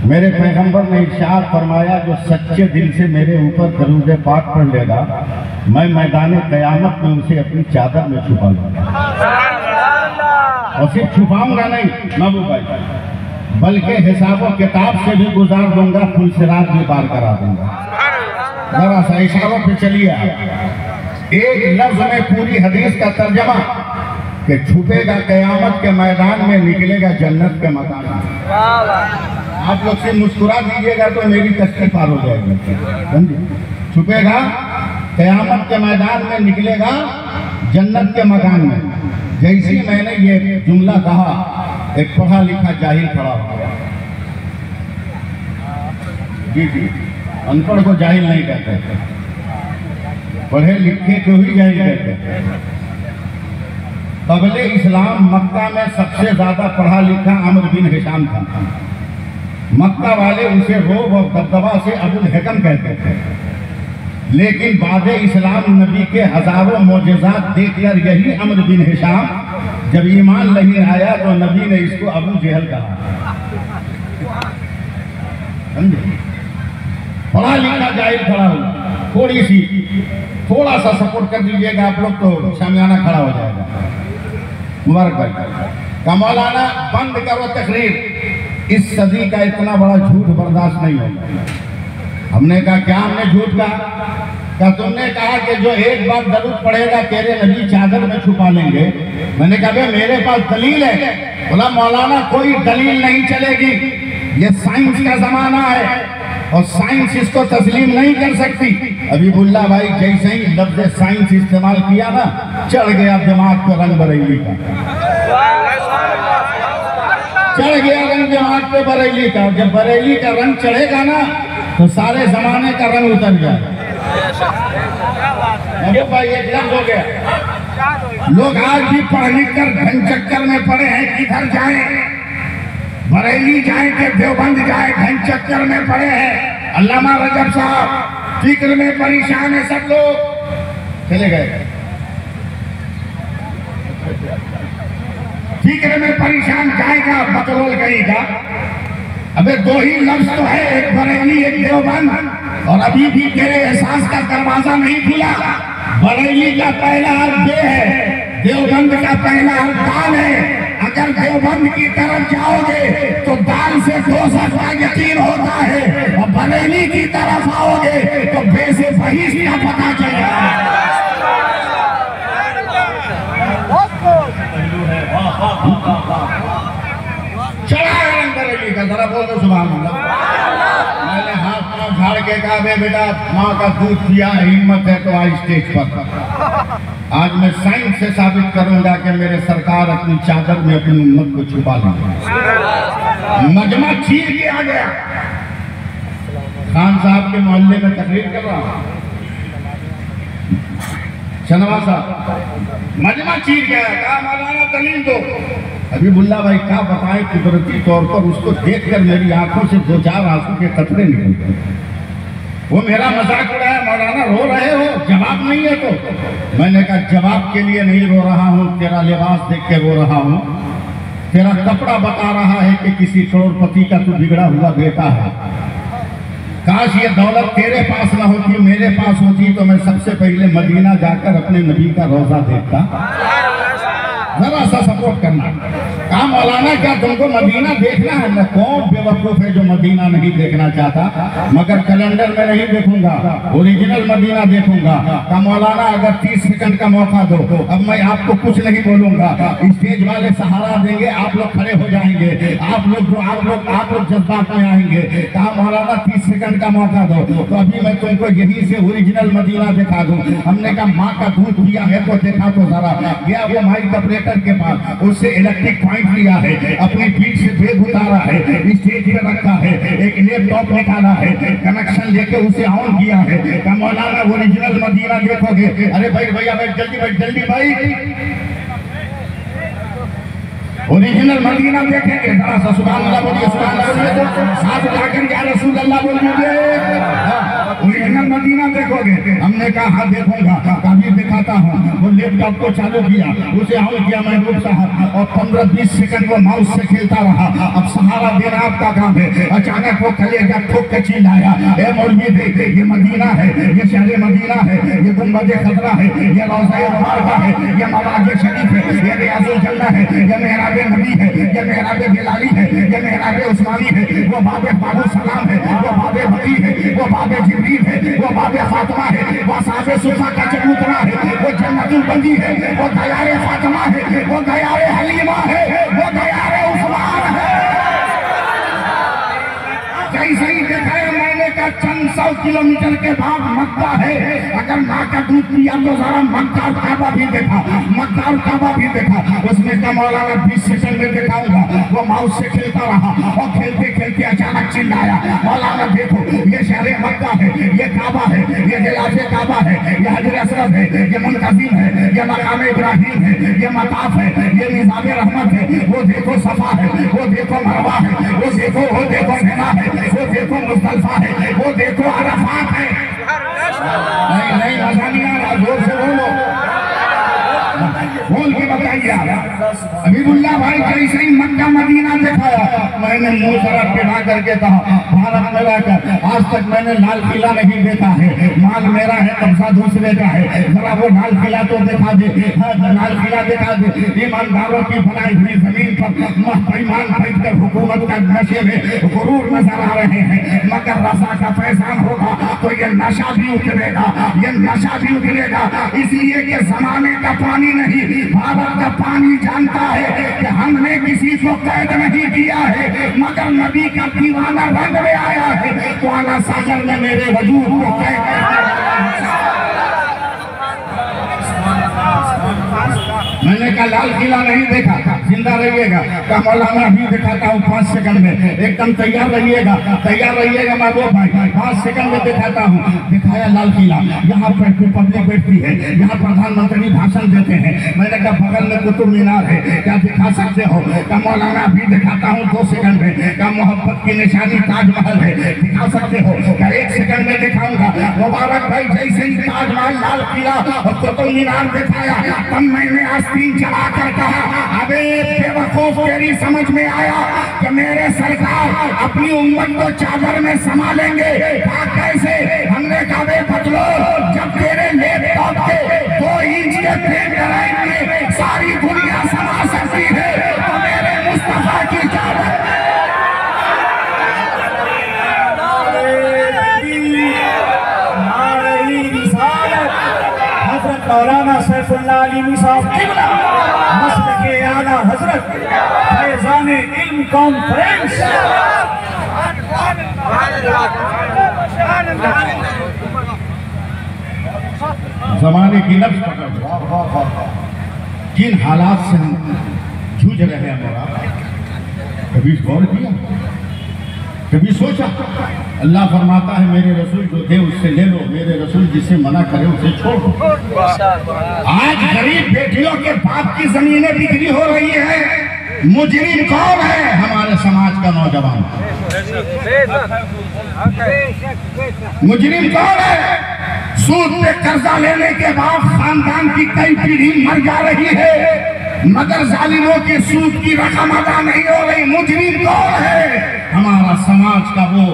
मेरे पैगंबर ने इरशाद फरमाया, जो सच्चे दिल से मेरे ऊपर दरूद पाक पढ़ लेगा, मैं मैदान क़यामत में उसे अपनी चादर में छुपा लूंगा। और सिर्फ छुपाऊंगा नहीं महबूब भाई, बल्कि हिसाबों किताब से भी गुजार दूंगा, फुलसिरात भी पार करा दूंगा। जरा सा इशारों पे चलिए आप। एक लफ्ज में पूरी हदीस का तर्जमा कि छुपेगा क़यामत के मैदान में, निकलेगा जन्नत के मकान में। आप लोग से मुस्कुरा दीजिएगा तो मेरी कश्ती पार हो जाएगी। छुपेगा क़यामत के मैदान में, निकलेगा जन्नत के मकान में। जैसे मैंने ये जुमला कहा, एक पढ़ा लिखा जाहिल खड़ा हो गया। जी, अनपढ़ को जाहिल नहीं कहते, पढ़े लिखे को ही जाहिल कहते। कबले इस्लाम मक्का में सबसे ज्यादा पढ़ा लिखा अमर बिन हिशाम था। मक्का वाले उसे रोब और दबदबा से अबुल हकम कहते थे। लेकिन बाद इस्लाम नबी के हजारों मोजज़ात देखकर यही अमर बिन हिशाम जब ईमान नहीं आया तो नबी ने इसको अबू जहल कहा। समझे? पढ़ा लिखा जाहिल खड़ा हो, थोड़ा सा सपोर्ट कर दीजिएगा आप लोग तो शामियाना खड़ा हो जाएगा। मुबारक भाई का मौलाना, बंद करो तकरीर, इस सदी का इतना बड़ा झूठ बर्दाश्त नहीं होगा। हमने कहा क्या? हमने झूठ कहा? तुमने कहा कि जो एक बार दरूद पढ़ेगा तेरे नबी चादर में छुपा लेंगे। मैंने कहा मेरे पास दलील है। बोला मौलाना कोई दलील नहीं चलेगी, ये साइंस का जमाना है और साइंस इसको तस्लीम नहीं कर सकती। हबीबुल्लाह भाई जैसे ही लफ्ज़ साइंस इस्तेमाल किया ना, चढ़ गया दिमाग पे रंग बरेली का, चढ़ गया रंग दिमाग पे बरेली का। जब बरेली का रंग चढ़ेगा ना तो सारे जमाने का रंग उतर जाएगा। भाई एक लफ्ज़ हो गया। लोग आज भी पढ़ लिख कर घन चक्कर में पड़े हैं, किधर जाएं? बरेली जाए कि देवबंद जाए, घन चक्कर में पड़े हैं। अल्लामा रजब साहब फिक्र में परेशान है, सब लोग चले गए। फिक्र में परेशान जाएगा बकरोल कहेगा। अबे दो ही लफ्ज तो है, एक बरेली एक देवबंद, और अभी भी तेरे एहसास का दरवाजा नहीं खुला। बरेली का पहला हर्फ बे है, देवबंद का पहला हर्फ दाल है। अगर देवबंद की तरफ जाओगे तो दाल से डोसा का यकीन होता है, और बरेली की तरफ आओगे तो बे से बहिश का पता चलेगा। चढ़ा है बरेली का, जरा बोल दो सुभान अल्लाह। मैंने हाथ पांव झाड़ के कहा बेटा माँ का दूध पिया, हिम्मत है तो आज स्टेज पर। आज मैं साइंस से साबित करूंगा कि मेरे सरकार अपनी चादर में अपनी उम्मत को छुपा लेंगे। मजमा चीर के आ गया। खान साहब के मोहल्ले में तकरीर कर रहा हूं, शनवा साहब मजमा चीर गया, कहा मौलाना दलील दो। हबीबुल्लाह भाई क्या बताएं, कुदरती तौर पर उसको देखकर मेरी आंखों से दो चार आंसू के कतरे निकल गए। वो मेरा मजाक उड़ाया, मौलाना रो रहे हो, जवाब नहीं है तो। मैंने कहा जवाब के लिए नहीं रो रहा हूँ, तेरा लिबास देख के रो रहा हूँ। तेरा कपड़ा बता रहा है कि किसी करोड़पति का तू बिगड़ा हुआ बेटा है। काश ये दौलत तेरे पास न होती, मेरे पास होती तो मैं सबसे पहले मदीना जाकर अपने नबी का रोजा देखता। जरा सा सपोर्ट करना। कहा मौलाना क्या तुमको मदीना देखना है? मैं कौन बेवकूफ है जो मदीना नहीं देखना चाहता, मगर कैलेंडर में नहीं देखूंगा, ओरिजिनल मदीना देखूंगा। कहा मौलाना अगर 30 सेकंड का मौका दो, अब मैं आपको कुछ नहीं बोलूंगा, स्टेज वाले सहारा देंगे, आप लोग खड़े हो जाएंगे, आप लोग जज्बात में आएंगे। कहा मौलाना 30 सेकंड का मौका दो, तो अभी मैं तुमको यहीं से ओरिजिनल मदीना दिखा दूं। हमने कहा माँ का दूध पिया है तो देखा तो जरा। गया वो माइक ऑपरेटर के पास, उससे इलेक्ट्रिक पॉइंट लिया है, अपनी पीठ से बेग उतारा है, स्टेज पे रखा है, एक लैपटॉप निकाला है, कनेक्शन लेके उसे ऑन किया है। कहा मौलाना ओरिजिनल मदीना देखोगे? अरे भाई भैया बैठ जल्दी भाई, ओरिजिनल मदीना देखेंगे। जरा सा सुभान अल्लाह बोलिए, सुभान अल्लाह बोलिए, साथ जाकर या रसूल अल्लाह बोलिए। ओरिजिनल मदीना देखोगे। हम हमने कहा हाँ देखूंगा, कभी दिखाता हूँ। वो लैपटॉप को चालू किया, उसे ऑन किया महबूब साहब, और 15-20 सेकंड वो माउस से खेलता रहा। अब सहारा देना आपका काम है। अचानक वो कलेजा ठोक के चिल्लाया, ए मौलवी देख, ये मदीना है, ये शहर मदीना है, ये गुंबद खतरा है, ये रोज़ा मुबारक है, ये मवाक़ शरीफ है, ये रियाज़ुल जन्नह है, ये मेहराब नबी है, ये मेहराब बिलाली है, ये मेहराब उस्मानी है, वो बाबे बाबू सलाम है, वो बाबे बकी है, वो बाबे जिब्रील है, वो बाबे फातिमा है, वो साबे सुफा का चबूतरा है, वो जन्नतुल बंदी है, वो दयारे फातिमा है, वो दयारे हलीमा है, वो दयारे उस्मान है। जैसे ही देखा मैंने कहा चंद 100 किलोमीटर के बाद मक्का है, अगर माँ का दूध पिया तो जरा मक्का और काबा भी देखा, मक्का और काबा भी देखा। उसने कहा मौलाना 20 सेकंड में दिखाऊंगा। वो माउस से खेलता रहा और खेलते खेलते अचानक चिल्लाया, मौलाना देखो ये शहर मक्का है, ये काबा है, ये गिलाफे काबा है, ये हजर असरफ है, ये मुनतज़िम है, ये मकाम इब्राहिम है, ये मताफ है, ये निज़ाम रहमत है, वो देखो सफा है, वो देखो मरवा है, वो देखो मिना है, वो देखो मुज़दलिफा है, वो देखो अरफात है। नहीं मजा नहीं आ रहा, जोर से बोलो, बोल के बताइए आप। हबीबुल्लाह भाई जैसे ही मक्का मदीना दिखाया, मैंने मुंह जरा टिढ़ा करके कहा, भारत में रहकर आज तक मैंने लाल किला नहीं देखा है, माल मेरा है कब्जा दूसरे का है, जरा वो लाल किला तो दिखा दे, लाल किला दिखा दे। ईमानदारों की बनाई हुई जमीन पर बेईमान बैठकर हुकूमत का नशे में गुरूर नजर आ रहे हैं, मगर रसा का फैजान होगा तो ये नशा भी उतरेगा, ये नशा भी उतरेगा। इसलिए कि जमाने का पानी नहीं, भारत का पानी जानता है कि हमने किसी को कैद नहीं किया है, मगर नबी का दीवाना रंग में आया है तो आला सागर में मेरे वजूद को कैद। मैंने कहा लाल किला नहीं देखा, जिंदा रहिएगा। कहा मौलाना अभी दिखाता हूँ 5 सेकंड में, एकदम तैयार रहिएगा, तैयार रहिएगा महबूब भाई, 5 सेकंड में दिखाता हूँ। दिखाया लाल किला, यहाँ पर पब्लिक बैठती है, यहाँ प्रधानमंत्री भाषण देते हैं। मैंने कहा बगल में कुतुब मीनार है, क्या दिखा सकते हो? कहा मौलाना अभी दिखाता हूँ 2 सेकंड में। कहा मोहब्बत की निशानी ताजमहल है, दिखा सकते हो? क्या 1 सेकंड में दिखाऊंगा। मुबारक भाई जैसे ही ताजमहल, लाल किला और कुतुब मीनार दिखाया, तब मैंने आस्तीन चढ़ा कर कहा, अबे बेवकूफ, तेरी समझ में आया कि मेरे सरकार अपनी उम्मत को चादर में समा लेंगे? कैसे? हमने कहा बे बदलो, जब तेरे लैपटॉप के 2 इंच के पेन ड्राइव में सारी दुनिया समा सकती है तो मेरे मुस्तफा की चादर मौलाना सैफुल्लाह अली साहब किबला मसलके आला हजरत फैजान इल्म कॉन्फ्रेंस। जमाने की नब्ज पकड़, जिन हालात से हम जूझ रहे हैं मौला, कभी गौर किया, कभी सोचा? अल्लाह फरमाता है मेरे रसूल जो दे उससे ले लो, मेरे रसूल जिसे मना करे उसे छोड़ दो। आज गरीब बेटियों के बाप की जमीनें बिक्री हो रही है। मुजरिम कौन है? हमारे समाज का नौजवान। मुजरिम कौन है? सूद पे कर्जा लेने के बाद खानदान की कई पीढ़ी मर जा रही है, मगर जालिमों के सूद की रकम अदा नहीं हो रही। मुजरिम कौन है? हमारा समाज का वो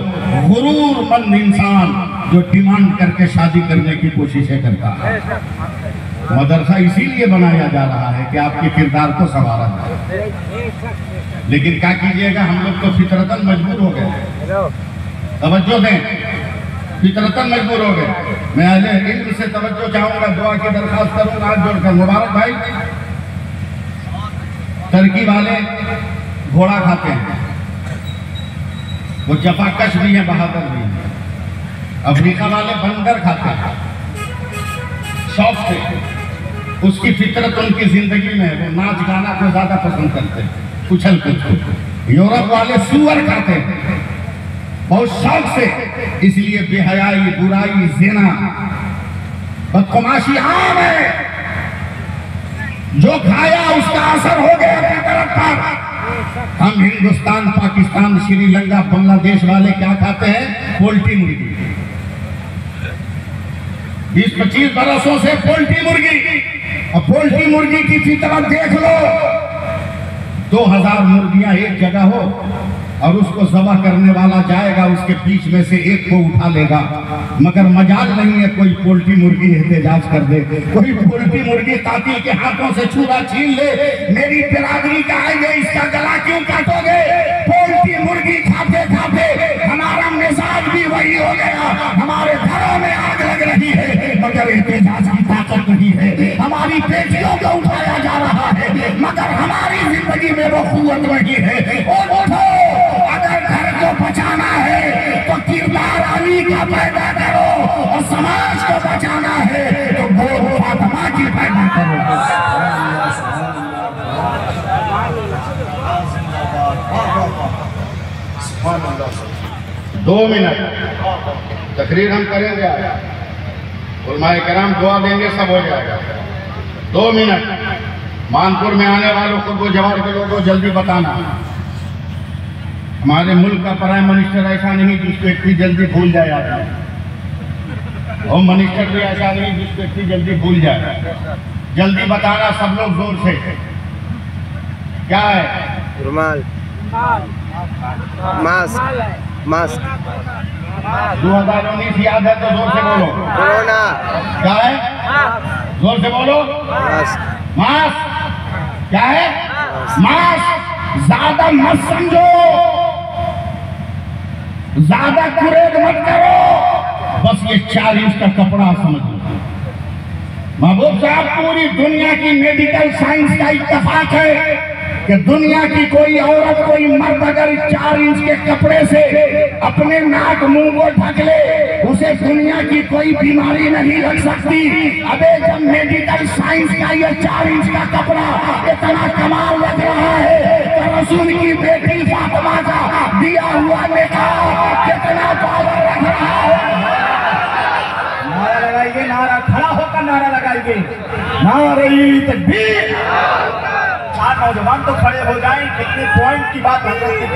गुरूरमंद इंसान जो डिमांड करके शादी करने की कोशिशें करता है। मदरसा इसीलिए बनाया जा रहा है कि आपके किरदार को संवारा जाए, लेकिन क्या कीजिएगा, हम लोग तो फितरतन मजबूर हो गए। तवज्जो दें, फितरतन मजबूर हो गए। मैं अहले इल्म से तवज्जो चाहूंगा, दुआ की दरखास्त करूंगा हाथ जोड़कर। मुबारक भाई, टर्की वाले घोड़ा खाते हैं, वो जफाकश भी है, बहादुर भी है। अफ्रीका वाले बंदर खाते हैं शौक से, उसकी फितरत उनकी जिंदगी में है, वो नाच गाना को ज्यादा पसंद करते हैं, उछल कूद। यूरोप वाले सूअर खाते हैं बहुत शौक से, इसलिए बेहयाई, बुराई, ज़िना, बदतमाशी आम है। जो खाया उसका असर हो गया फितरत पर। हम हिंदुस्तान, पाकिस्तान, श्रीलंका, बांग्लादेश वाले क्या खाते हैं? पोल्ट्री मुर्गी। 20-25 बरसों से पोल्ट्री मुर्गी, अब पोल्ट्री मुर्गी की फितरत देख लो। 2000 मुर्गियां एक जगह हो और उसको ज़बह करने वाला जाएगा, उसके बीच में से एक को उठा लेगा, मगर मजाल नहीं है कोई पोल्ट्री मुर्गी एहतजाज कर दे, कोई पोल्ट्री मुर्गी कातिल के हाथों से छुरा छीन ले। मेरी बिरादरी का है ये, इसका गला क्यों काटोगे? पोल्ट्री मुर्गी खाते खाते हमारा मिजाज भी वही हो गया, हमारे घरों में आग लग रही है, मगर एहतजाज की ताकत नहीं है। हमारी बेटियों को उठाया जा रहा है, मगर हमारी जिंदगी में वो कुव्वत नहीं है। और उठो, अगर घर को बचाना है तो किरदार अली का पैदा करो, और समाज को बचाना है तो गोद फातिमा की पैदा करो। 2 मिनट तकरीर हम करेंगे, उलमाए किराम दुआ देंगे, सब हो जाएगा। 2 मिनट मानपुर में आने वालों को, वो जवार के लोगों जल्दी बताना, हमारे मुल्क का प्राइम मिनिस्टर ऐसा नहीं जिसको इतनी जल्दी भूल जाए आदमी, होम मिनिस्टर भी ऐसा नहीं जिसको इतनी जल्दी भूल जाए। जल्दी बताना सब लोग जोर से, क्या है? रुमाल, मास्क, मास्क। 2019 याद है तो जोर से बोलो। कोरोना। क्या है? जोर से बोलो। मास्क। मास्क क्या है? मास्क। ज्यादा मत समझो, ज्यादा कुरेद मत करो, बस ये 4 इंच का कपड़ा समझ लो। महबूब साहब, पूरी दुनिया की मेडिकल साइंस का इत्तेफाक है कि दुनिया की कोई औरत, कोई मर्द अगर 4 इंच के कपड़े से अपने नाक मुंह को ढक ले, उसे दुनिया की कोई बीमारी नहीं लग सकती। अबे जब मेडिकल साइंस का ये 4 इंच का कपड़ा इतना कमाल लग रहा है, तो रसूल की बेटी फातिमा का दिया हुआ निकाह कितना पावर रख रहा है। नारा लगाइए, नारा, खड़ा होकर नारा लगाइए, नारे तकबीर। 4 नौजवान तो खड़े हो जाएं, कितने पॉइंट की बात हम लोग की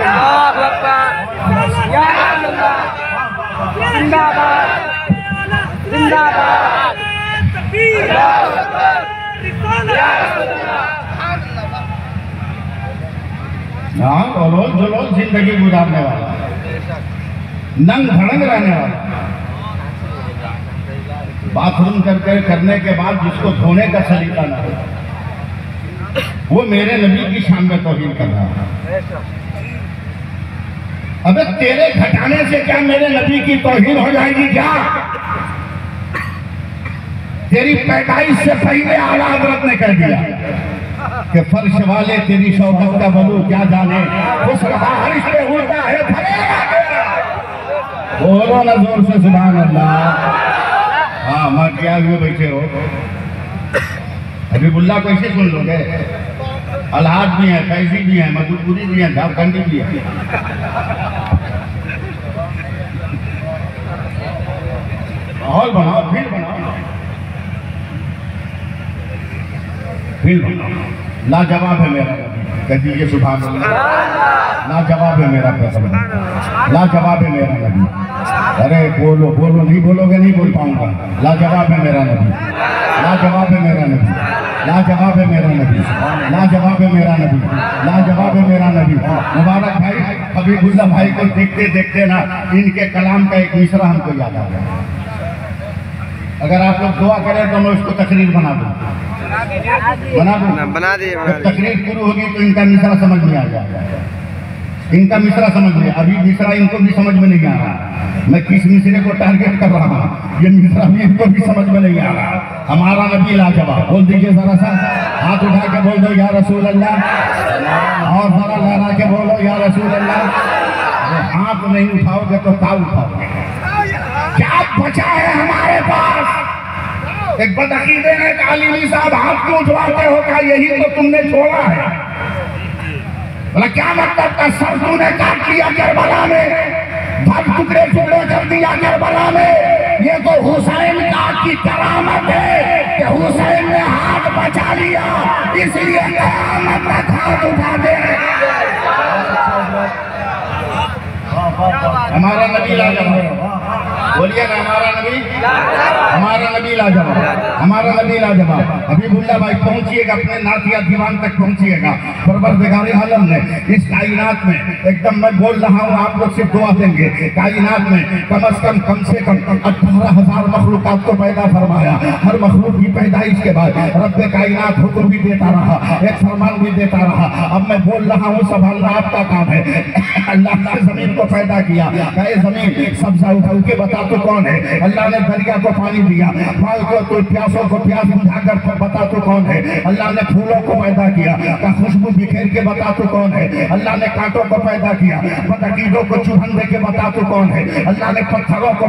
रोज जुलोज जिंदगी गुजारने वाला, नंग धड़ंग रहने वाला, बाथरूम करने के बाद जिसको धोने का सलीका ना हो, वो मेरे नबी की शान में तौहीन कर रहा है। अबे तेरे घटाने से क्या मेरे नबी की तौहीन हो जाएगी क्या? तेरी पैदाइश से पहले आला हज़रत ने कह दिया कि फर्श वाले तेरी शौकत का बलू क्या जाने, उस हरिश पे उड़ता है बोलो ना जोर से सुभान अल्लाह। हाँ, माँ क्या हुए बैठे हो? हबीबुल्लाह को ऐसे सुन लोगे? अलहाज भी है, फैजी भी है, मधुपुरी भी है, झारखंडी भी है। और बनाओ, फिर बनाओ, फिर बनाओ। लाजवाब है मेरा नबी, कह दीजिए सुभान अल्लाह। लाजवाब है मेरा पैगंबर, लाजवाब है मेरा नबी। अरे बोलो बोलो, नहीं बोलोगे नहीं बोल पाऊंगा। लाजवाब है मेरा नबी, लाजवाब है मेरा नबी, लाजवाब है मेरा नबी, लाजवाब है मेरा नबी, लाजवाब है मेरा नबी। मुबारक भाई, हबीबुल्लाह भाई को देखते देखते ना इनके कलाम का एक मिसरा हमको याद आ गया। अगर आप लोग दुआ करें तो मैं उसको तकरीर बना दूँ, बना दिए। तकरीर शुरू होगी तो इनका मिसरा समझ में आ जाएगा, इनका मिसरा समझ में। अभी मिसरा इनको भी समझ में नहीं आ रहा, मैं किस मिसरे को टारगेट कर रहा हूँ, ये मिसरा भी इनको भी समझ में नहीं आ रहा। हमारा नबी लाजवाब, बोल दीजिए जरा सा, हाथ उठा के बोल दो या रसूल अल्लाह, और जरा लहरा के बोलो या रसूल अल्लाह। हाथ नहीं उठाओगे तो क्या उठाओगे? क्या बचा है हमारे पास? एक बदअकीदे ने कहा, अली साहब हाथ क्यों उठवाते हो? क्या यही तो तुमने छोड़ा है? बोला क्या मतलब? का सर तूने काट लिया करबला में, धड़ टुकड़े टुकड़े कर दिया करबला में। ये तो हुसैन का की करामत है कि हुसैन ने हाथ बचा लिया, इसलिए कयामत तक हाथ उठा दे। हमारा नबी लाजवाब, बोलिए ना, हमारा नबी लाजवाब, हमारा नबी लाजवाब। हबीबुल्लाह भाई पहुंचिएगा अपने नातिया दीवान तक पहुंचिएगा। परवरदिगार आलम ने इस कायनात में, एकदम मैं बोल रहा हूँ, आप लोग सिर्फ दुआ देंगे, कायनात में कम से कम 18,000 मखलूकात को पैदा फरमाया। हर मखलूक की पैदाइश के बाद रब्बे कायनात हुक्म भी देता रहा, एक फरमान भी देता रहा। अब मैं बोल रहा हूँ, संभालना आपका काम है। अल्लाह ने जमीन को पैदा किया, कहे जमीन सब्जा उठाऊ के बता तो कौन है। अल्लाह ने दरिया को पानी दिया, फल को तो प्यासों को प्यास बुझाकर बता तो कौन है। अल्लाह ने फूलों को पैदा किया, का खुशबू बिखेर के बता तो कौन है। अल्लाह ने कांटों को पैदा किया, कीड़ों को चुभन दे के बता तो कौन है। अल्लाह ने पत्थरों को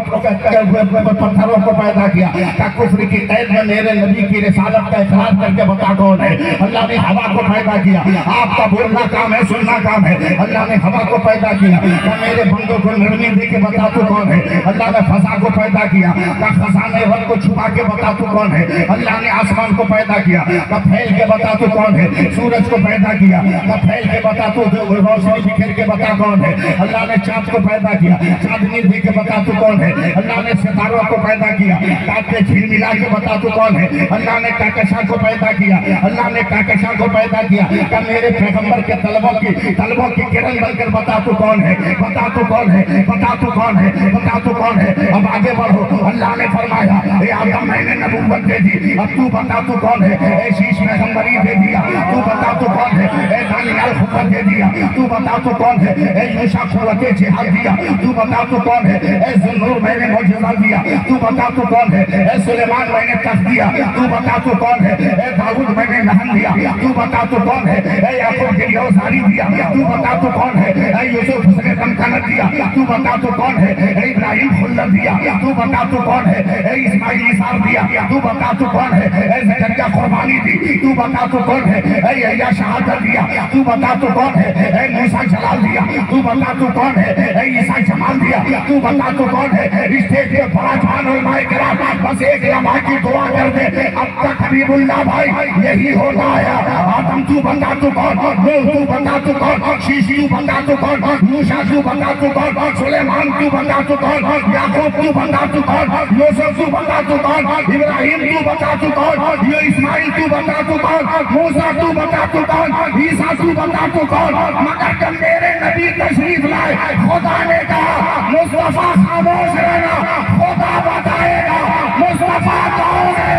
पैदा किया, का कुफ्र की कैद में मेरे नबी की रिसालत का इकरार करके बता कौन है। अल्लाह ने हवा को पैदा किया, आपका बोलना काम है, सुनना काम है। अल्लाह ने हवा को पैदा किया, मेरे बंदों को नरमी दे के बता तो कौन है। अल्लाह ने फसा को पैदा किया, खजाने रब को छुपा के बता तो कौन है। अल्लाह ने आसमान को पैदा किया, फैल के बता तो कौन है। सूरज को पैदा किया, फैल के बता तो रोशनी बिखेर के बता कौन है। अल्लाह ने चाँद को पैदा किया, चांदनी दे के बता तो कौन है। अल्लाह ने सितारों को पैदा किया, काटे झील मिला के बता तो कौन है। अल्लाह ने काकशा को पैदा किया, अल्लाह ने काकशा को पैदा किया, का मेरे पैगंबर के तलबों की किरण बनकर बता तो कौन है। बता तो कौन है, बता तो कौन है, बता तो कौन है। अब आगे बढ़ो। अल्लाह ने फरमाया, ए आदम मैंने नबूवत दे दी, अब तू बता तो कौन है। ए शीश पैगंबरी दे दिया, तू बता तो कौन है। ए दानियाल खुफत दे दिया, तू बता तो कौन है। ए यूशा कुव्वते जिहाद दिया, तू बता तो कौन है। ए ज़ुन्नूर मैंने मौजज़ा दिया, तू बता तो कौन है। ए सुलेमान मैंने तख्त दिया, तू बता तो कौन है। ए दाऊद मैंने लहन दिया, तू बता तो कौन है। ए याकूब के यौसारी दिया, तू बता तो कौन है। ए यूसुफ उसने तमकनत दिया, तू बता तो कौन है। ए इब्राहिम खुल्लत दिया, तू बता तो कौन है। ए इस्माइल इसार दिया, तू बता तो कौन है। ए ज़करिया कुर्बानी दी, तू बता तो कौन है। ए यहया शहादत दिया, तू बता तो कौन है। ए मूसा जलाल दिया, तू बता तो कौन है। ए ईसा जमाल दिया, तू बता तो कौन है। स्टेज पे 5 उलमाए किराम बस एक लम्हा की दुआ कर दे। अब तक हबीबुल्लाह भाई यही होता है। आदम तू बता तो कौन, नूह तू बता तो कौन, शीश तू बता तो कौन, मूसा तू बता तो कौन, सुलेमान तू बता तो कौन, याकूब तू बता तो कौन, यूसुफ तू बता तो कौन, इब्राहिम तू बता तो कौन, ये इस्माइल तू बता तो कौन, मूसा तू बता तो कौन, ईसा तू बता तो कौन। मगर जब मेरे नबी तशरीफ लाए, खुदा ने कहा मुस्तफा खामोश रहना, खुदा बताएगा। मुस्तफा कौन है,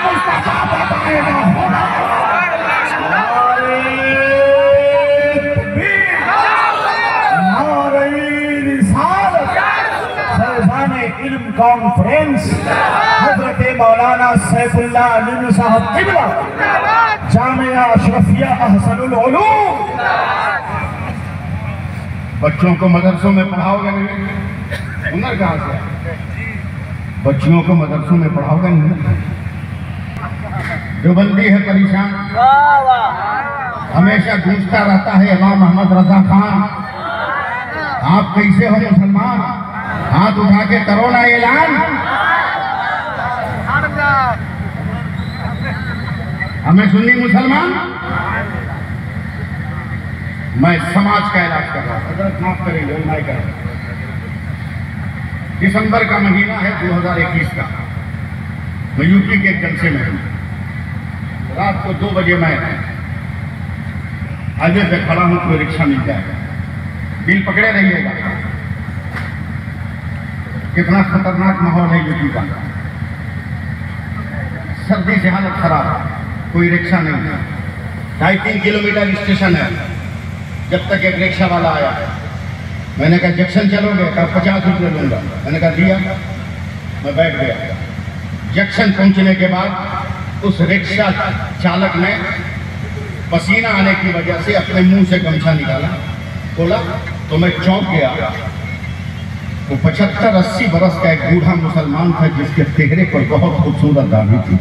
मुस्तफा बताएगा। खुदा इल्म कॉन्फ्रेंस हजरत मौलाना सैफुल्लाह अली साहब किबला जामिया अशरफिया अहसनुल उलूम। बच्चों को मदरसों में पढ़ाओगे नहीं, हुनर कहाँ से? बच्चियों को मदरसों में पढ़ाओगे नहीं। देवबंदी है परेशान, हमेशा गूंजता रहता है इमाम अहमद रजा खान। आप कैसे हो मुसलमान? हाथ उठा के करो ना ऐलान। हमें सुन्नी मुसलमान, मैं समाज का इलाज कर रहा हूँ, माफ करेंगे मैं कर रहा हूँ। दिसंबर का महीना है 2021 का, मैं यूपी के एक जलसे में हूँ। रात को 2 बजे मैं हाईवे पे खड़ा हूँ, कोई रिक्शा मिल जाएगा, दिल पकड़े रहिएगा। कितना खतरनाक माहौल है यूपी का। सर्दी से हालत खराब, कोई रिक्शा नहीं है। 2.5-3 किलोमीटर स्टेशन है। जब तक एक रिक्शा वाला आया, मैंने कहा जंक्शन चलोगे? कहा 50 रुपये लूँगा। मैंने कहा दिया, मैं बैठ गया। जंक्शन पहुँचने के बाद उस रिक्शा चालक ने पसीना आने की वजह से अपने मुंह से गमछा निकाला, बोला तो मैं चौंक गया। वो 75-80 बरस का एक बूढ़ा मुसलमान था जिसके चेहरे पर बहुत खूबसूरत दाढ़ी थी।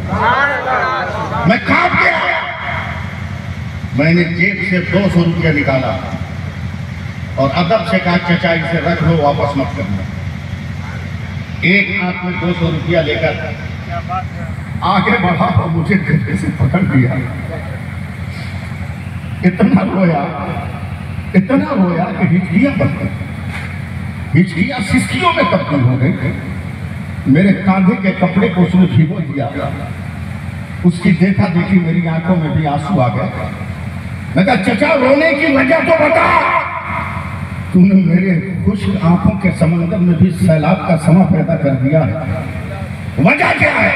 मैं कांप गया। मैंने जेब से 200 रुपया निकाला और अदब से कहा चचा इसे रख लो, वापस मत करना। एक हाथ में 200 रुपया लेकर आगे बढ़ा और मुझे गले से पकड़ लिया। इतना रोया कि हिचकियां बन गई, हिचकियां सिसकियों में तब्दील हो गई। मेरे कांधे के कपड़े को उसने भिगो दिया। उसकी देखा देखी मेरी आंखों में भी आंसू आ गए। मैं कहा चचा रोने की वजह तो बता। तूने मेरे खुश्क आंखों के समंदर में भी सैलाब का समा पैदा कर दिया है, वजह क्या है?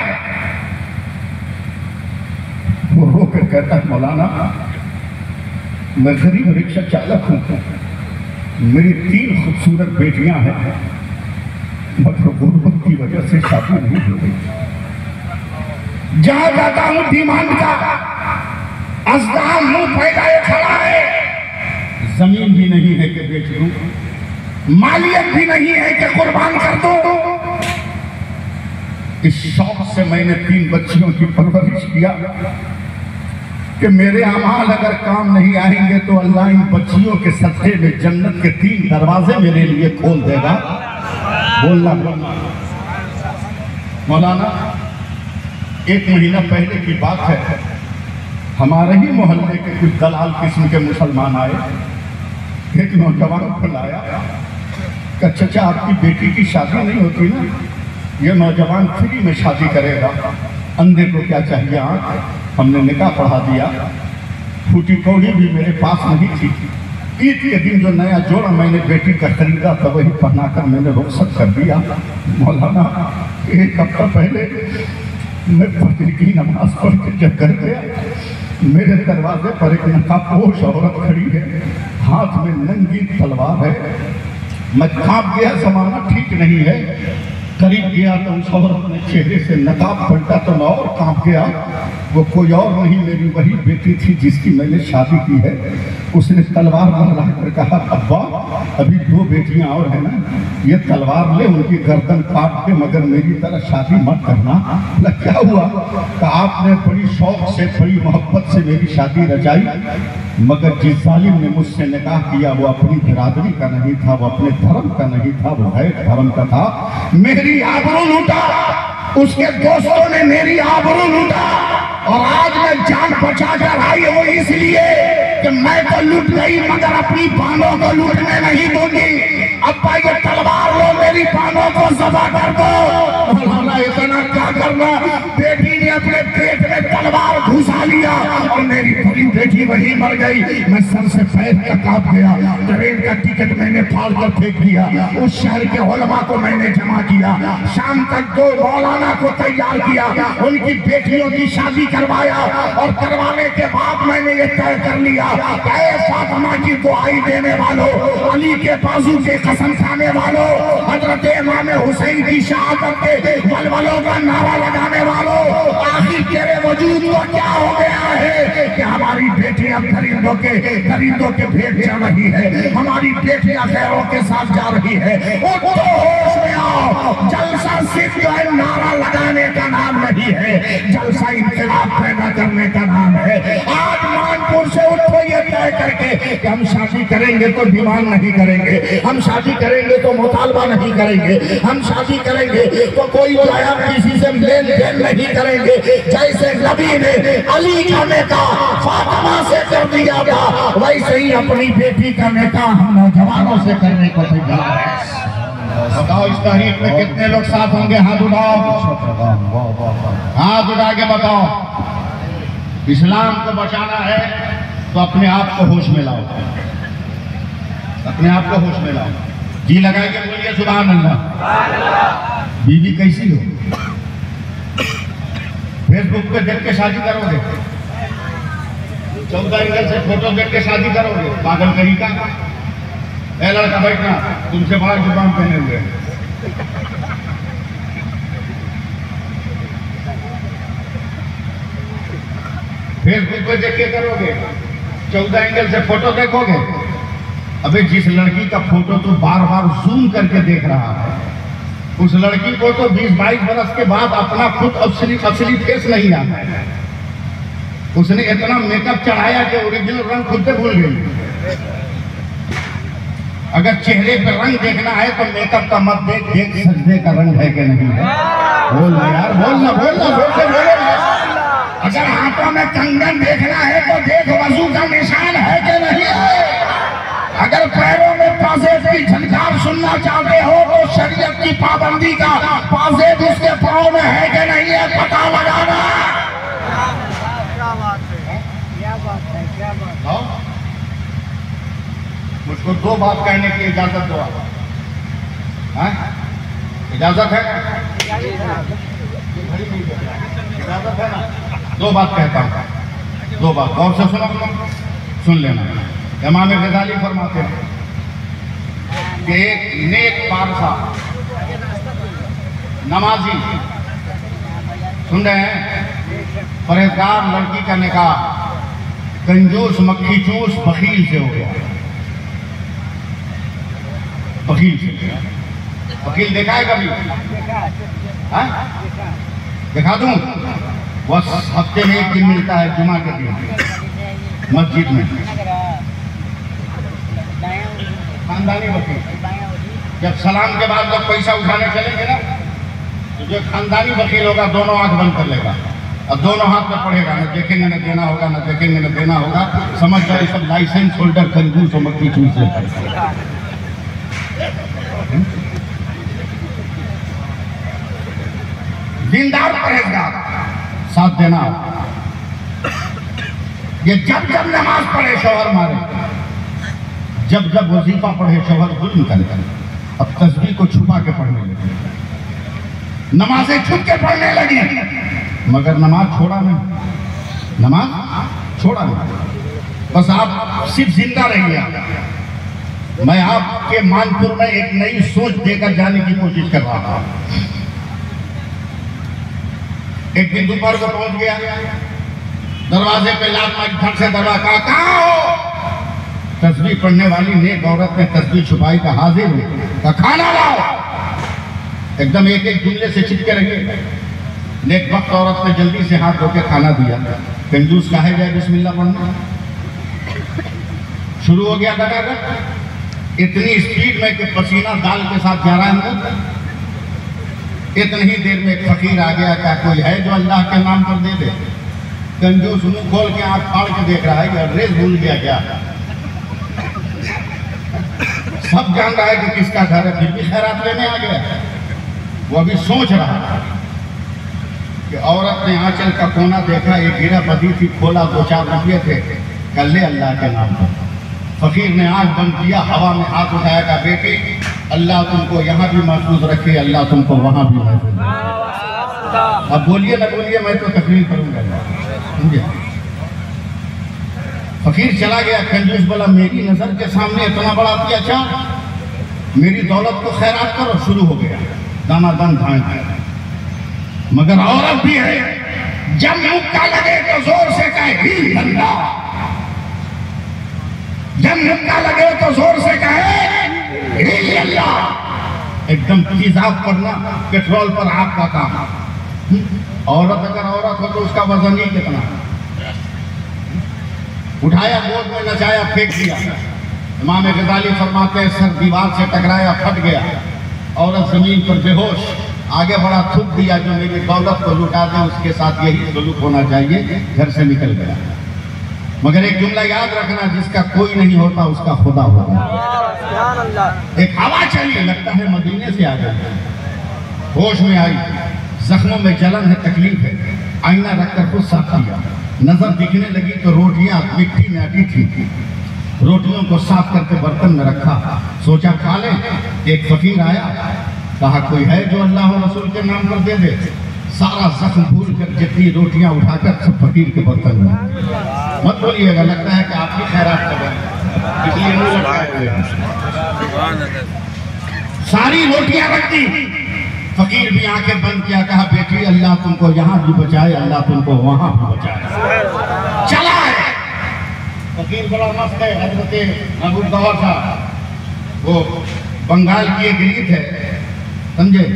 वो रो कर कहता है मौलाना मैं गरीब रिक्शा चालक हूँ, मेरी 3 खूबसूरत बेटियां हैं, मगर गुर्बत की वजह से शादी नहीं हो रही। जहां जाता हूं डिमांड का असदा मुंह फैलाए खड़ा है। जमीन भी नहीं है कि बेच दूं, मालियत भी नहीं है कि कुर्बान कर दूं। इस शौक से मैंने 3 बच्चियों की परवरिश किया कि मेरे अमाल अगर काम नहीं आएंगे तो अल्लाह इन बच्चियों के सदक़े में जन्नत के 3 दरवाजे मेरे लिए खोल देगा। बोलना मौलाना 1 महीना पहले की बात है, हमारे ही मोहल्ले के कुछ दलाल किस्म के मुसलमान आए, एक नौजवान को लाया कि चचा आपकी बेटी की शादी नहीं होती ना, ये नौजवान फ्री में शादी करेगा, अंधे को क्या चाहिए आँख। हमने निकाह पढ़ा दिया। फूटी कौड़ी भी मेरे पास नहीं थी। ईद के दिन जो नया जोड़ा मैंने बेटी का खरीदा था वही पहनाकर मैंने रुखसत कर दिया। मौलाना 1 हफ्ता पहले मैं फजर की नमाज पढ़ के जब घर गया, मेरे दरवाजे पर एक नकाबपोश औरत खड़ी है, हाथ में नंगी तलवार है। मैं कांप गया, जमाना ठीक नहीं है। करीब गया तो उस औरत ने चेहरे से नकाब पलटा तो मैं और कांप गया। वो कोई और नहीं, मेरी वही बेटी थी जिसकी मैंने शादी की है। उसने तलवार लहरा कर कहा अब्बा अभी 2 बेटियां और है ना, ये तलवार ले उनकी गर्दन काट के मगर मेरी तरह शादी मत करना। क्या हुआ? कि आपने बड़ी शौक से बड़ी मोहब्बत से मेरी शादी रचाई, मगर जिस जालिम ने मुझसे निकाह किया वो अपनी बिरादरी का नहीं था, वो अपने धर्म का नहीं था, वो गैर धर्म का था। मेरी आबरू लूटा, उसके दोस्तों ने मेरी आबरू लूटा, और आज मैं जान बचा कर आई हूँ इसलिए कि मैं तो लूट गई मगर अपनी बानों को लूटने नहीं दूंगी। अब्बा ये तलवार लो, मेरी बानों को ज़बा कर दो। मौलाना इतना क्या करना, बेटी ने अपने पेट में तलवार घुसा लिया और मेरी बड़ी बेटी वही मर गई। मैं सर से पैर तक कांप गया। ट्रेन का टिकट मैंने फाड़ कर फेंक दिया। उस शहर के उलमा को मैंने जमा किया। शाम तक 2 मौलाना को तैयार किया, उनकी बेटियों की शादी करवाया, और करवाने के बाद मैंने ये तय कर लिया फातिमा की दुआई देने वालों, अली के बाजू के कसम खाने वालों, हजरत इमाम हुसैन की शहादत के वलवलों का नारा लगाने वालों, आखिर तेरे वजूद को क्या हो गया है कि हमारी बेटियां दरिंदों के भेंट चढ़ रही है, हमारी बेटियां गैरों के साथ जा रही है। उठो, होश में आओ। जलसा सिर्फ जो है नारा लगाने का नाम नहीं है, जलसा इंकलाब पैदा करने का नाम है। आज मानपुर से उठो ये तय करके कि हम शादी करेंगे तो डिमांड नहीं करेंगे, हम शादी करेंगे तो मुतालबा नहीं करेंगे, हम शादी करेंगे तो कोई जो है किसी से लेन देन नहीं करेंगे। जैसे नबी ने अली का निकाह फातिमा से कर दिया था, वैसे ही अपनी बेटी का निकाह हम नौजवानों से करने को तैयार है। बताओ इस तहरीक में कितने लोग साथ होंगे? हाथ उठाओ, हाथ उठा के बताओ। इस्लाम को बचाना है तो अपने आप को होश में लाओ, अपने आप को होश में लाओ। जी लगाइए, बोलिए सुभान अल्लाह। बीवी कैसी हो? फेसबुक पे देख के शादी करोगे? 14 एंगल से फोटो देख के शादी करोगे? पागल कहीं का। ए लड़का बैठना, तुमसे बड़ा जुबान पहने हुए। फेसबुक पे देख के करोगे? 14 एंगल से फोटो देखोगे? अबे जिस लड़की का फोटो तू बार बार जूम करके देख रहा है, उस लड़की को तो 20-22 बरस के बाद अपना खुद असली फेस नहीं आता है। उसने इतना मेकअप चढ़ाया कि ओरिजिनल रंग खुद से भूल गई। अगर चेहरे पे रंग देखना है तो मेकअप का मत देख सजदे का रंग है कि नहीं है। बोलना यार, बोलना बोलना। अगर हाथों में कंगन देखना है तो देख वजू का निशान है कि नहीं है। अगर पैरों में पासे की झनकार सुनना चाहते हो तो शरीयत की पाबंदी का पाजेब उसके पाँव में है कि नहीं है पता लगाना। हाँ? मुझको दो बात कहने की इजाजत दो आप। हाँ? इजाजत है ना? इजाजत है ना? दो बात कहता हूँ, दो बात गौर से सुनो, सुन लेना। इमाम गजाली फरमाते हैं कि एक नेक पारसा नमाजी, सुन रहे हैं, परहेजगार लड़की का निकाह कंजूस मक्खी चूस बखील से हो गया। वकील से, वकील देखा है कभी? हाँ? दिखा दूं? बस हफ्ते में एक दिन मिलता है, जुमा के दिन मस्जिद में। खानदानी वकील, जब सलाम के बाद लोग पैसा उठाने चलेंगे ना, तो जो खानदानी वकील होगा दोनों आंख बंद कर लेगा और दोनों हाथ में पड़ेगा, न देखेंगे न देना होगा, न देखेंगे न देना होगा। समझ जाए सब लाइसेंस होल्डर कंजूस और मक्खी चूस है। दीनदार परहेजगार साथ देना। ये जब जब नमाज पढ़े शौहर मारे, जब जब वजीफा पढ़े शौहर जुल्म करे। अब तस्बीह को छुपा के पढ़ने लगे, नमाजें छुप के पढ़ने लगी, मगर नमाज छोड़ा नहीं, नमाज छोड़ा नहीं। बस आप सिर्फ जिंदा रहिए। मैं आपके मानपुर में एक नई सोच देकर जाने की कोशिश कर रहा था। एक दिन दोपहर को पहुंच गया, दरवाजे पे लात मारी, धड़ से दरवाजा, कहाँ हो? तस्बीह पढ़ने वाली नेक औरत ने तस्बीह छुपाई का हाजिर हुई, का खाना लाओ। एकदम एक एक जुमले से चिपके रहे। नेक वक्त औरत ने जल्दी से हाथ धो के खाना दिया। कंजूस काहे जाए बिस्मिल्लाह पढ़ना। शुरू हो गया गटागट, इतनी स्पीड में कि पसीना दाल के साथ जा रहा है अंदर। इतनी ही देर में एक फकीर आ गया, क्या कोई है जो अल्लाह के नाम पर दे दे? कंजूस मुंह खोल के आंख फाड़ के देख रहा है कि एड्रेस भूल गया क्या? सब जान रहा है कि किसका घर है, फिर भी खैरात लेने आ गया। वो अभी सोच रहा है कि औरत ने आंचल का कोना देखा, एक हीरा बदी थी, खोला, 2-4 रुपये थे, कर ले अल्लाह के नाम पर। फकीर ने आंख बंद किया, हवा में हाथ उठाया, का बेटी अल्लाह तुमको यहाँ भी महफूज रखे, अल्लाह तुमको वहाँ भी महफूज रखे। अब बोलिए ना बोलिए, मैं तो तकलीफ करूँगा, समझे? फकीर चला गया। कंजूस बोला, मेरी नजर के सामने इतना बड़ा अत्याचार, मेरी दौलत को खैरात करो। शुरू हो गया दाना दान धान। मगर औरत भी है, जब मुक्का लगे तो जोर से कहे ही अल्लाह, जब मुक्का लगे तो जोर से कहे ही अल्लाह। एकदम तेजाब करना, पेट्रोल पर आग का काम। औरत अगर औरत हो तो उसका वजन ही कितना। उठाया, गोद में नचाया, फेंक दिया। इमाम गजाली फरमाते हैं, सर दीवार से टकराया, फट गया। औरत जमीन पर बेहोश। आगे बड़ा थूक दिया, जो मेरी दौलत को लुटा दे उसके साथ यही सलूक होना चाहिए। घर से निकल गया। मगर एक जुमला याद रखना, जिसका कोई नहीं होता उसका खुदा होता। एक हवा चली, लगता है मदीने से आ गई। होश में आई, जख्मों में जलन है, तकलीफ है। आईना रखकर खुद साफ किया, नजर दिखने लगी तो रोटियां मिट्टी में अटी थी। रोटियों को साफ करके बर्तन में रखा, सोचा खा ले। एक फकीर आया, कहा कोई है जो अल्लाह और रसूल के नाम पर दे दे। सारा जख्म भूल कर जितनी रोटियां उठाकर सब फकीर के बर्तन में। मत बोलिएगा, लगता है कि आपकी खैरात कर रहे हैं, इसलिए मुंह लटकाए हुए हैं। सारी रोटियां रख दी। फकीर भी आंखें बंद किया, कहा बेटी अल्लाह तुमको यहाँ भी बचाए, अल्लाह तुमको वहां भी बचाए। चला है। फकीर बड़ा मस्त है, हजरत अबू गौर साहब, वो बंगाल की एक रीत है, समझे?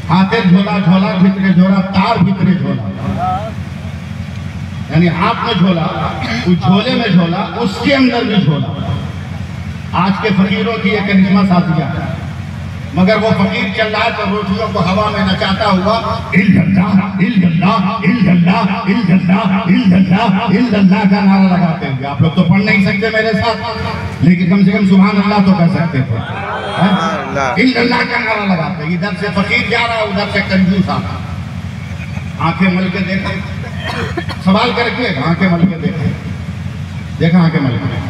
हाथे झोला, झोला भितरे झोला, तार भितरे झोला, यानी हाथ में झोला, उस झोले में झोला, उसके अंदर भी झोला। आज के फकीरों की एक करिश्मा साथिया, मगर वो फकीर चल रहा है तो रोटियों को हवा में नचाता हुआ इल्लल्लाह इल्लल्लाह इल्लल्लाह इल्लल्लाह इल्लल्लाह इल्लल्लाह का नारा लगाते हैं। आप लोग तो पढ़ नहीं सकते मेरे साथ, लेकिन कम से कम सुभान अल्लाह तो कह सकते थे। इल्लल्लाह का नारा लगाते, इधर से फकीर जा रहा है, उधर से कंजूस आ रहा। आंखें मल के देखा, सवाल करके आंखें मल के देखा आंखें मल के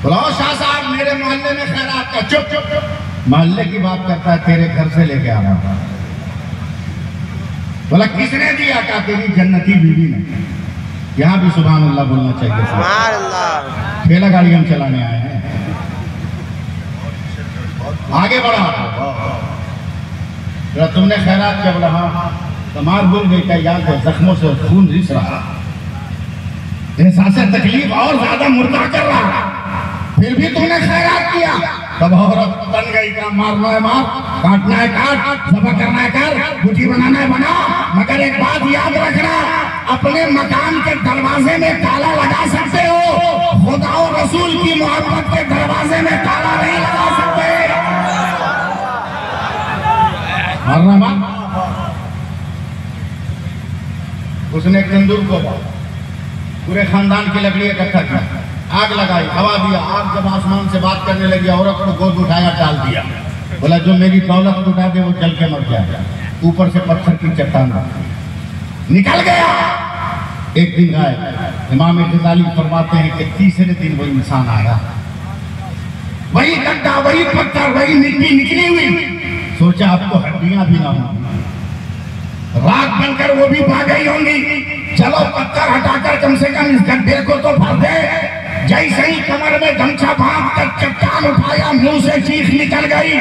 बोला शाह साहब मेरे मोहल्ले में खैरात का। चुप चुप चुप, मोहल्ले की बात करता है, तेरे घर से लेके आ रहा। बोला किसने दिया? का तेरी जन्नती बीवी ने। यहाँ भी सुभान अल्लाह बोलना चाहिए। सुभान अल्लाह। ठेला गाड़ी हम चलाने आए हैं। आगे बढ़ा, बोला तुमने खैरात किया? बोला हाँ। तमार भूल गई क्या? याद है, जख्मों से खून रिस रहा, एहसास तकलीफ और ज्यादा मुर्दा कर रहा, फिर भी तुमने खैरात किया। तब औरत बन गई का मारना है मार, काटना है काट, ज़बह करना है कर, गुटी बनाना है बना। मगर एक बात याद रखना, अपने मकान के दरवाजे में ताला लगा सकते हो, खुदा और रसूल की मोहब्बत के दरवाजे में ताला नहीं लगा सकते। मारना मार। उसने एक तंदूर को पूरे खानदान की लकड़ी इकट्ठा किया, आग लगाई, हवा दिया। आग जब आसमान से बात करने लगी, औरत को गोद उठाया, डाल दिया। बोला जो मेरी दौलत उठा दे वो जल के मर जाएगा। ऊपर से पत्थर की चट्टान निकल गया। एक दिन आए, इमाम गजाली फरमाते हैं कि तीसरे दिन वो इंसान आया, वही गड्ढा, वही पत्थर, वही मिट्टी निकली हुई। सोचा अब तो हड्डियां भी ना होंगी, राख बनकर वो भी भाग गई होंगी। चलो पत्थर हटाकर कम से कम इस गड्ढे को तो भर दे। जैसे ही कमर में गमछा बांध कर चट्टान उठाया, मुंह से चीख निकल गई।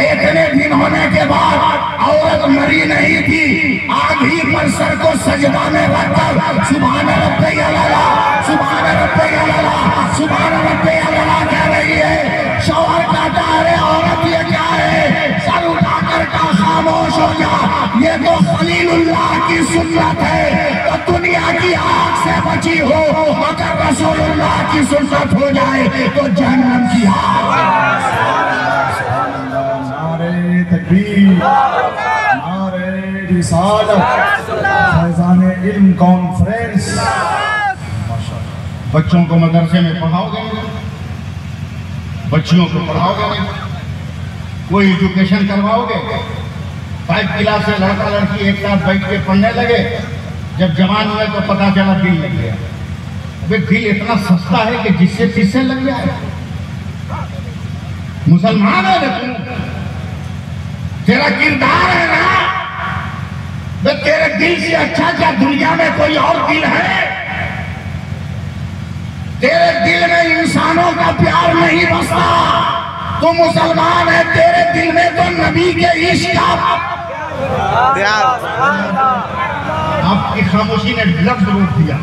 इतने दिन होने के बाद औरत मरी नहीं थी, आग ही पर सर को सजदा में रखकर सुभान रब्बे अला, सुभान रब्बे अला, सुभान रब्बे अला कह रही है। शौहर कहता है औरत ये क्या है? सर उठाकर का खामोश हो जा, ये तो खलीलुल्लाह की सुन्नत है। तो दुनिया की आग से बची हो, मगर रसूलुल्लाह की सुन्नत हो जाए तो जहन्नम की आग। नारे तकबीर, नारे रिसालत, फैज़ाने इल्म कॉन्फ्रेंस। बच्चों को मदरसे में पढ़ाओगे, बच्चियों को पढ़ाओगे नहीं, कोई एजुकेशन करवाओगे? 5 क्लास से लड़का लड़की एक साथ बैठ के पढ़ने लगे, जब जवान हुए तो पता चला दिल लग गया। वे दिल इतना सस्ता है कि जिससे तिससे लग जाए। मुसलमान है ना तू, तेरा किरदार है ना, वे तेरे दिल से अच्छा क्या दुनिया में कोई और दिल है? तेरे दिल में इंसानों का प्यार नहीं बसता, तो मुसलमान है। तेरे दिल में तो नबी के इश्क का प्यार। आपकी खामोशी ने लफ्ज रोक दिया।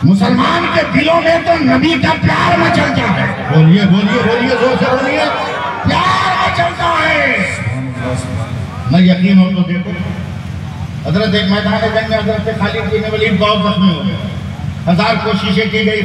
मुसलमान के दिलों में तो नबी का प्यार मचलता है। बोलिए बोलिए बोलिए, जोर से बोलिए, प्यार मचलता है। मैं यकीन हो तो देखो, हजरत एक मैदान जंग में हजरत खालिद बिन वलीद बहुत जख्मी हो गए, 1000 कोशिशें की गई।